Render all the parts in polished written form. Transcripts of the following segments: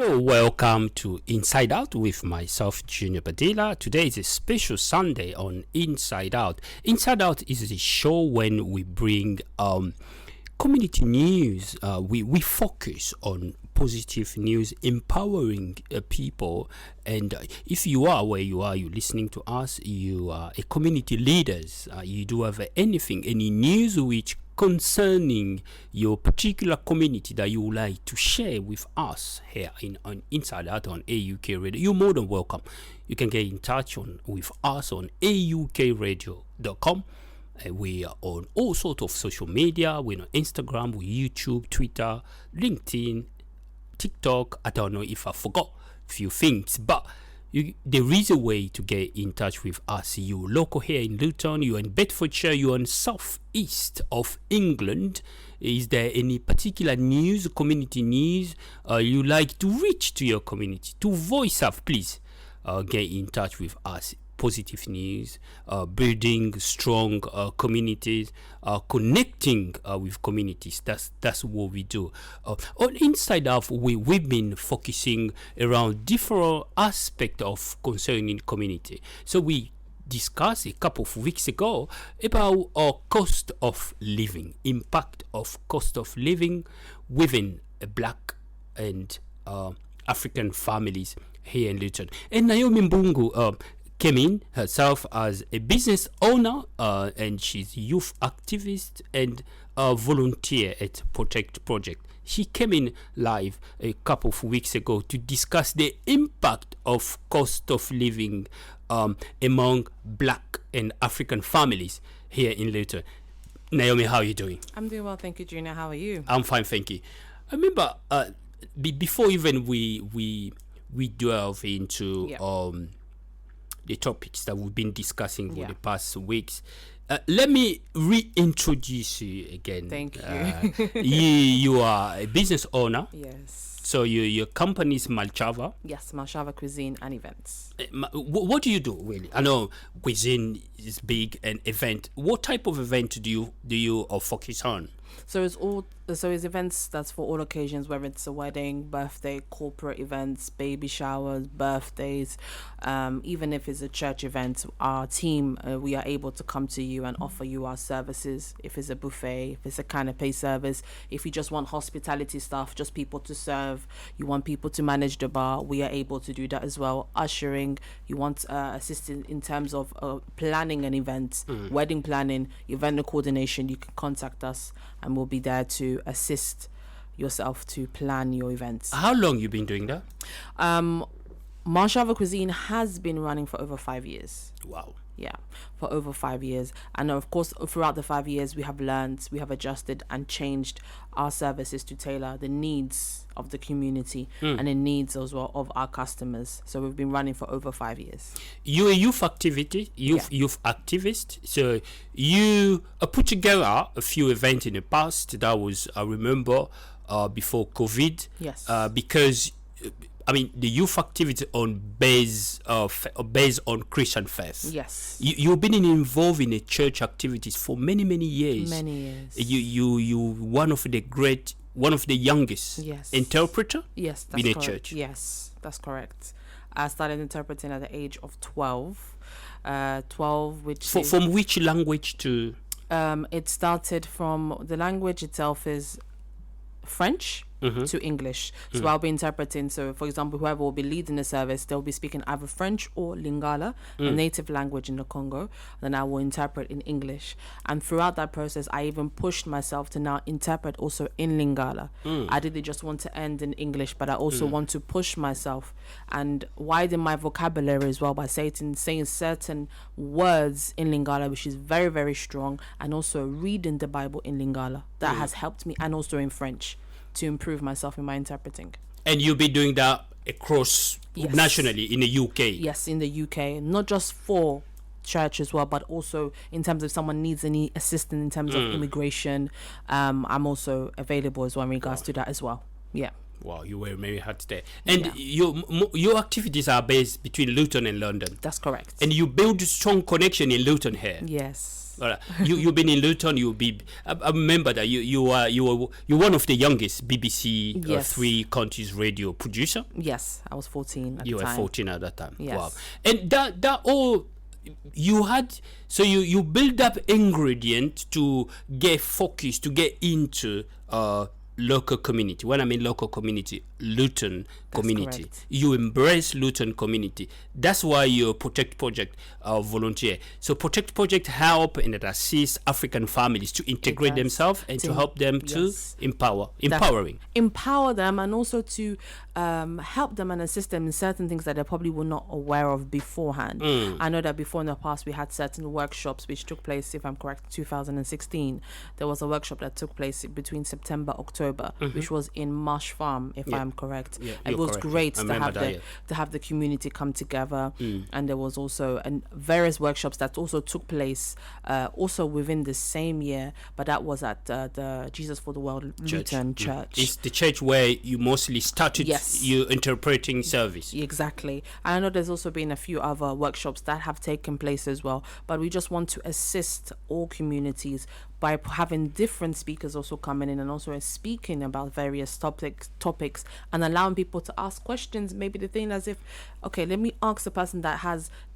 Hello, welcome to Inside Out with myself, Junior Badila. Today is a special Sunday on Inside Out. Inside Out is a show when we bring community news. We focus on positive news, empowering people. And if you are where you are, you're listening to us, you are a community leaders. You do have any news which concerning your particular community that you would like to share with us here on Inside Out on AUK Radio, you're more than welcome. You can get in touch with us on aukradio.com. We are on all sorts of social media. We're on Instagram, we're YouTube, Twitter, LinkedIn, TikTok. I don't know if I forgot a few things, but there is a way to get in touch with us. You local here in Luton, you're in Bedfordshire, you're in southeast of England. Is there any particular news, community news, you like to reach to your community, to voice up? Please get in touch with us. Positive news, building strong communities, connecting with communities. That's what we do. On Inside Out, we've been focusing around different aspects of concerning community. So we discussed a couple of weeks ago about cost of living, impact of cost of living within black and African families here in Luton. And Naomi Mbungue came in herself as a business owner, and she's youth activist and volunteer at Protect Project. She came in live a couple of weeks ago to discuss the impact of cost of living among black and African families here in Luton. Naomi, how are you doing? I'm doing well, thank you, Junior. How are you? I'm fine, thank you. I remember before even we delve into the topics that we've been discussing for the past weeks. Let me reintroduce you again. Thank you. You are a business owner. Yes. So your company is Malchava. Yes, Malchava Cuisine and Events. What do you do really? I know cuisine is big and event. What type of event do you focus on? So it's events that's for all occasions, whether it's a wedding, birthday, corporate events, baby showers, birthdays, even if it's a church event. Our team, we are able to come to you and offer you our services. If it's a buffet, if it's a canapé service, if you just want hospitality staff, just people to serve, you want people to manage the bar, we are able to do that as well. Ushering, you want assistance in terms of planning an event, wedding planning, event coordination, you can contact us and we'll be there to assist yourself to plan your events. How long you been doing that? Malchava Cuisine has been running for over 5 years. Wow. Yeah, for over 5 years. And of course, throughout the 5 years, we have learned, we have adjusted and changed our services to tailor the needs of the community and the needs as well of our customers. So we've been running for over 5 years. You're a youth activist. So you put together a few events in the past. That was, I remember, before COVID. Yes. Because the youth activity based on Christian faith. Yes. You've been involved in the church activities for many years. Many years. You one of the youngest interpreter. Yes, that's in a correct. church. Yes, that's correct. I started interpreting at the age of 12. 12, which from which language to? It started from, the language itself is French to English. So I'll be interpreting. So for example, whoever will be leading the service, they'll be speaking either French or Lingala, the native language in the Congo. Then I will interpret in English. And throughout that process, I even pushed myself to now interpret also in Lingala. I didn't just want to end in English, but I also want to push myself and widen my vocabulary as well by saying certain words in Lingala, which is very, very strong, and also reading the Bible in Lingala. That has helped me, and also in French, to improve myself in my interpreting. And you'll be doing that across nationally in the UK? Yes, in the UK. Not just for church as well, but also in terms of someone needs any assistance in terms of immigration. I'm also available as well in regards to that as well. Yeah. Wow, you were very hard there. And your activities are based between Luton and London. That's correct. And you build a strong connection in Luton here. Yes. You've been in Luton. I remember that you're one of the youngest BBC Yes. 3 countries radio producer. Yes, I was 14 at You the were time. 14 at that time. Yes. Wow. And that all you had. So you build up ingredient to get focused, to get into local community. When I mean local community, Luton community. correct. You embrace Luton community. That's why you're Protect Project volunteer. So Protect Project help and it assist African families to integrate does. themselves and to help them Yes. to empowering. Empower them, and also to help them and assist them in certain things that they probably were not aware of beforehand. I know that before in the past we had certain workshops which took place, if I'm correct, 2016. There was a workshop that took place between September, October, which was in Marsh Farm, if I'm correct. Yeah, it you're was correct. great I to remember have that, to have the community come together, and there was also various workshops that also took place also within the same year, but that was at the Jesus for the World Luton Church. It's the church where you mostly started your interpreting service. Exactly. And I know there's also been a few other workshops that have taken place as well, but we just want to assist all communities by having different speakers also coming in and also speaking about various topics and allowing people to ask questions. Maybe the thing as if, okay, let me ask the person that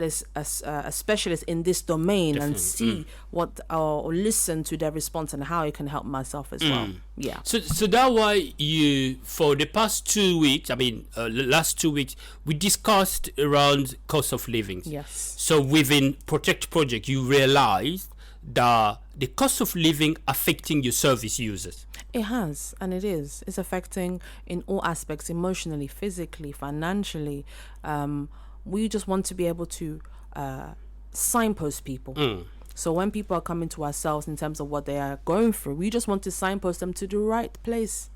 is a specialist in this domain and see what or listen to their response and how it can help myself as well. Yeah. So that's why you, for the past 2 weeks, last 2 weeks, we discussed around cost of living. Yes. So within Protect Project, you realized that the cost of living affecting your service users. It has, and it is. It's affecting in all aspects, emotionally, physically, financially. We just want to be able to signpost people. So when people are coming to ourselves in terms of what they are going through, we just want to signpost them to the right place.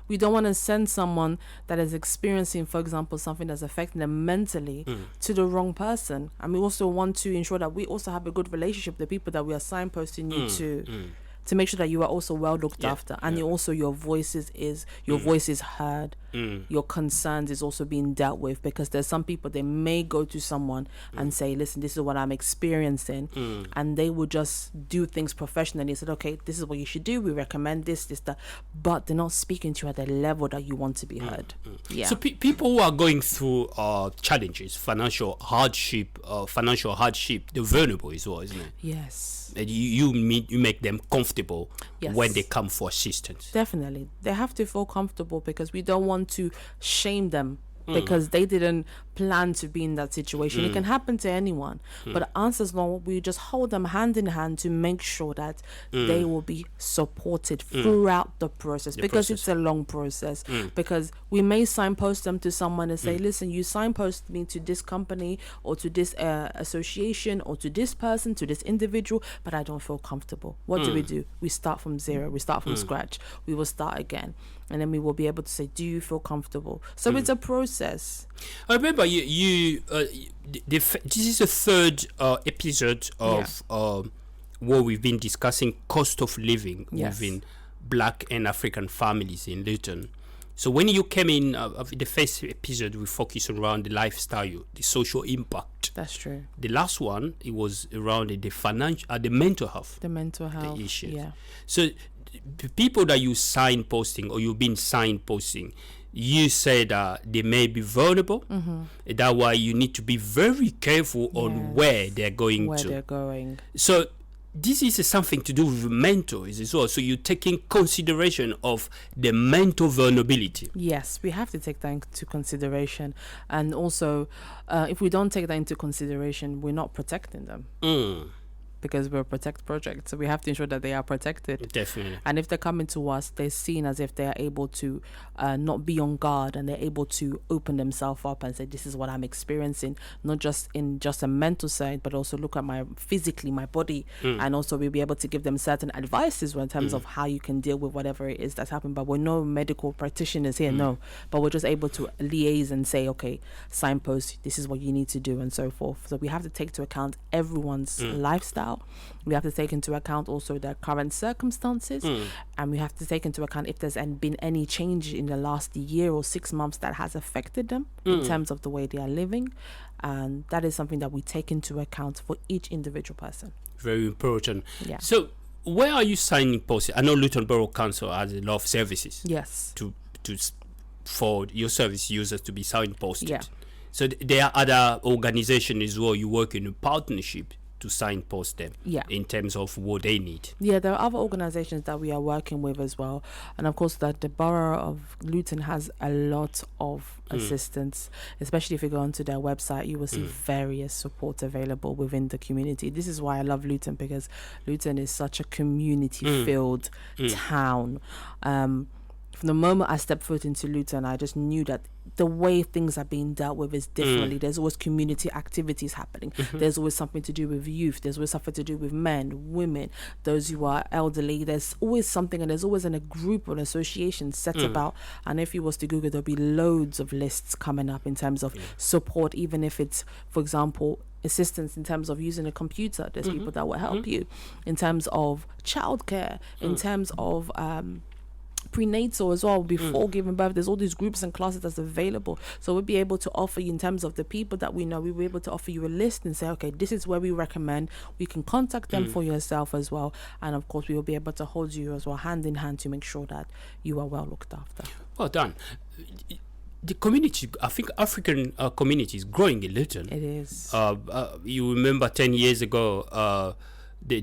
We don't want to send someone that is experiencing, for example, something that's affecting them mentally to the wrong person. And we also want to ensure that we also have a good relationship with the people that we are signposting you to make sure that you are also well looked after, and also your voice is heard. Your concerns is also being dealt with, because there's some people, they may go to someone and say, listen, this is what I'm experiencing, and they will just do things professionally. Said, okay, this is what you should do, we recommend this, that, but they're not speaking to you at the level that you want to be heard. So people who are going through challenges, financial hardship, the vulnerable as well, isn't it? Yes. And you make them comfortable when they come for assistance. Definitely. They have to feel comfortable, because we don't want to shame them because they didn't plan to be in that situation. It can happen to anyone, but as long we just hold them hand in hand to make sure that they will be supported throughout the process, because it's a long process. Because we may signpost them to someone and say, listen, you signpost me to this company or to this association or to this person, to this individual, but I don't feel comfortable. What do? We start from zero. We start from scratch. We will start again, and then we will be able to say, do you feel comfortable? So it's a process. I remember this is the third episode of what we've been discussing, cost of living within Black and African families in Luton. So when you came in, the first episode, we focused around the lifestyle, the social impact. That's true. The last one, it was around the financial, the mental health. The mental health. The issues. Yeah. So the people that you signposting or you've been signposting, you said they may be vulnerable. That's why you need to be very careful on where they're going to. So this is something to do with mentors as well. So you're taking consideration of the mental vulnerability. Yes, we have to take that into consideration. And also, if we don't take that into consideration, we're not protecting them. Because we're a Protect Project, so we have to ensure that they are protected. Definitely. And if they're coming to us, they're seen as if they are able to not be on guard, and they're able to open themselves up and say, this is what I'm experiencing, not just in just a mental side, but also look at my body, and also we'll be able to give them certain advices in terms of how you can deal with whatever it is that's happened. But we're no medical practitioners here, no, but we're just able to liaise and say, okay, signpost, this is what you need to do, and so forth. So we have to take into account everyone's lifestyle about. We have to take into account also their current circumstances, and we have to take into account if there's been any change in the last year or 6 months that has affected them in terms of the way they are living. And that is something that we take into account for each individual person. Very important. Yeah. So where are you signing posts? I know Luton Borough Council has a lot of services. Yes. For your service users to be signposted. Yeah. So there are other organizations as well you work in a partnership to signpost them in terms of what they need. Yeah, there are other organizations that we are working with as well. And of course that the borough of Luton has a lot of assistance, especially if you go onto their website, you will see various support available within the community. This is why I love Luton, because Luton is such a community-filled town. From the moment I stepped foot into Luton, I just knew that the way things are being dealt with is differently. There's always community activities happening. There's always something to do with youth. There's always something to do with men, women, those who are elderly. There's always something, and there's always a group or an association set about. And if you was to Google, there'll be loads of lists coming up in terms of support, even if it's, for example, assistance in terms of using a computer. There's people that will help you in terms of childcare, in terms of prenatal as well, before giving birth. There's all these groups and classes that's available, so we'll be able to offer you, in terms of the people that we know, we'll be able to offer you a list and say, okay, this is where we recommend. We can contact them for yourself as well, and of course we will be able to hold you as well hand in hand to make sure that you are well looked after. Well done. The community, I think African community is growing in Luton. It is. You remember 10 years ago, the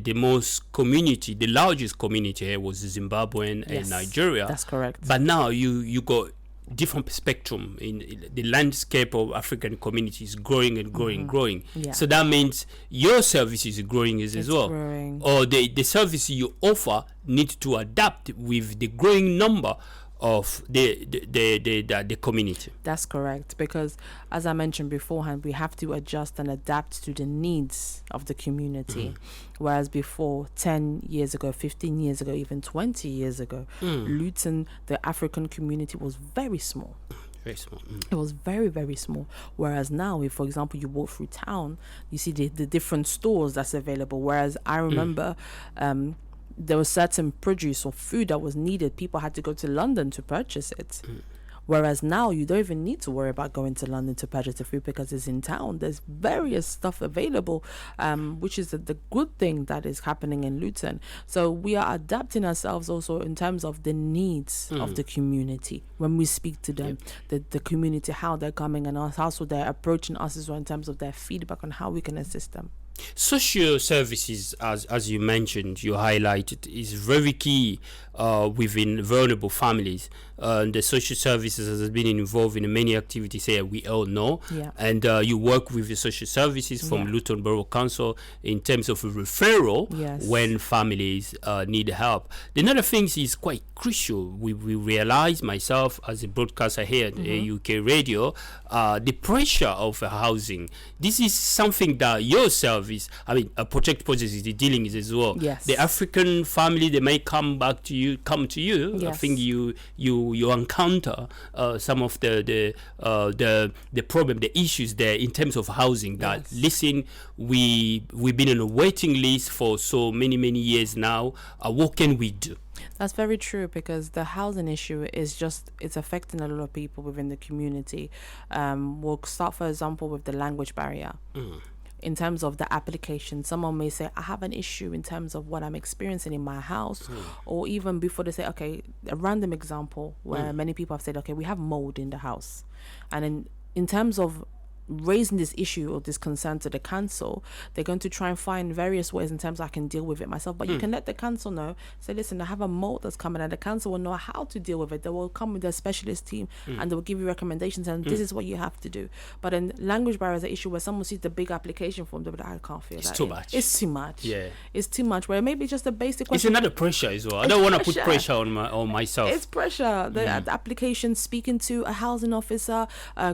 largest community here was Zimbabwean and Nigeria. That's correct. But now you got different spectrum in the landscape of African communities growing and growing. Yeah. So that means your service is growing as well. Growing. Or the service you offer need to adapt with the growing number of the community. That's correct, because as I mentioned beforehand, we have to adjust and adapt to the needs of the community. Whereas before, 10 years ago, 15 years ago, even 20 years ago, Luton, the African community, was very small. Very small. It was very, very small. Whereas now, if, for example, you walk through town, you see the different stores that's available. Whereas I remember there was certain produce or food that was needed. People had to go to London to purchase it. Whereas now you don't even need to worry about going to London to purchase the food, because it's in town. There's various stuff available, which is the good thing that is happening in Luton. So we are adapting ourselves also in terms of the needs of the community. When we speak to them, the community, how they're coming, and also they're approaching us as well in terms of their feedback on how we can assist them. Social services, as you mentioned, you highlighted, is very key within vulnerable families. The social services has been involved in many activities here, we all know. And you work with the social services from Luton Borough Council in terms of a referral when families need help. Another thing is quite crucial. We realize, myself as a broadcaster here at UK Radio, the pressure of housing. This is something that your service, Protect Project, is dealing with as well. The African family, they may come to you. I think you encounter some of the problem, the issues there in terms of housing. That listen, we've been on a waiting list for so many years now. What can we do? That's very true, because the housing issue is it's affecting a lot of people within the community. We'll start, for example, with the language barrier. In terms of the application, someone may say, I have an issue in terms of what I'm experiencing in my house. Or even before they say, okay, a random example where many people have said, okay, we have mold in the house. And in terms of raising this issue or this concern to the council, they're going to try and find various ways in terms of I can deal with it myself. But you can let the council know, say, listen, I have a mold that's coming, and the council will know how to deal with it. They will come with their specialist team and they will give you recommendations, and this is what you have to do. But in language barrier is an issue where someone sees the big application form, they'll be like, I can't feel that. It's too much. It's too much. Yeah. It's too much. Where maybe just a basic question. It's another pressure as well. I don't want to put pressure on myself. It's pressure. The application, speaking to a housing officer,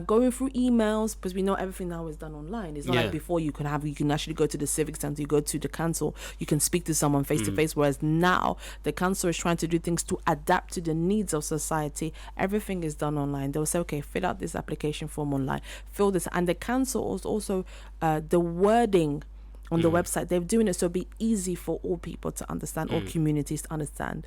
going through emails, because we know everything now is done online. It's not like before you can actually go to the civic centre, you go to the council, you can speak to someone face to face, whereas now the council is trying to do things to adapt to the needs of society. Everything is done online. They'll say, okay, fill out this application form online, fill this, and the council also the wording on the website. They're doing it so it'll be easy for all people to understand, all communities to understand.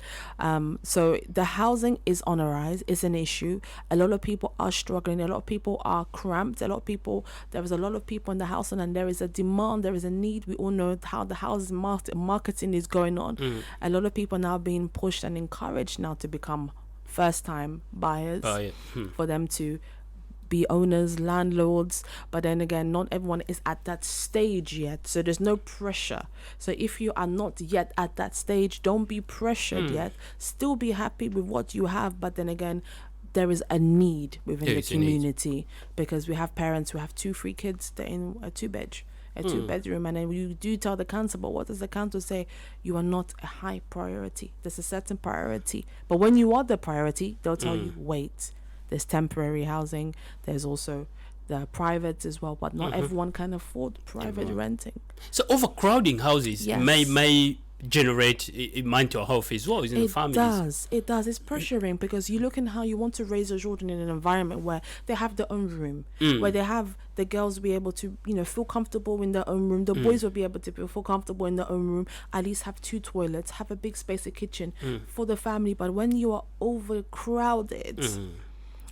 So the housing is on a rise. It's an issue. A lot of people are struggling. A lot of people are cramped. There is a lot of people in the housing, and there is a demand, there is a need. We all know how the housing marketing is going on. A lot of people now being pushed and encouraged now to become first-time buyers, for them to be owners, landlords. But then again, not everyone is at that stage yet, so there's no pressure. So if you are not yet at that stage, don't be pressured yet. Still be happy with what you have. But then again, there is a need within the community, because we have parents who have 2-3 kids. They're in a two-bedroom, and then you do tell the council, but what does the council say? You are not a high priority. There's a certain priority, but when you are the priority, they'll tell you, wait, there's temporary housing, there's also the private as well, but not everyone can afford private renting. So overcrowding houses may generate mental health as well, isn't it? Families. It does. It's pressuring, because you look at how you want to raise your children in an environment where they have their own room, where they have the girls be able to, feel comfortable in their own room. The boys will be able to feel comfortable in their own room. At least have 2 toilets, have a big space, a kitchen for the family. But when you are overcrowded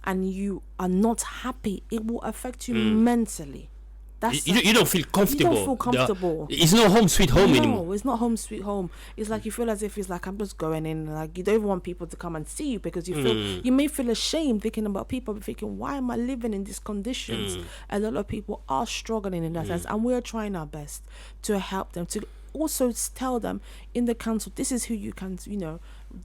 and you are not happy, it will affect you mentally. You don't feel comfortable. You don't feel comfortable. It's not home sweet home anymore. No, it's not home sweet home. It's like you feel as if it's like, I'm just going in. Like, you don't even want people to come and see you, because you may feel ashamed thinking about people, thinking, why am I living in these conditions? A lot of people are struggling in that sense, and we're trying our best to help them, to also tell them in the council, this is who you can,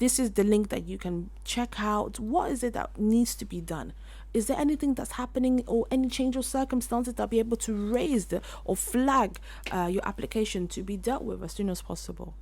this is the link that you can check out. What is it that needs to be done? Is there anything that's happening, or any change of circumstances that be able to raise or flag your application to be dealt with as soon as possible?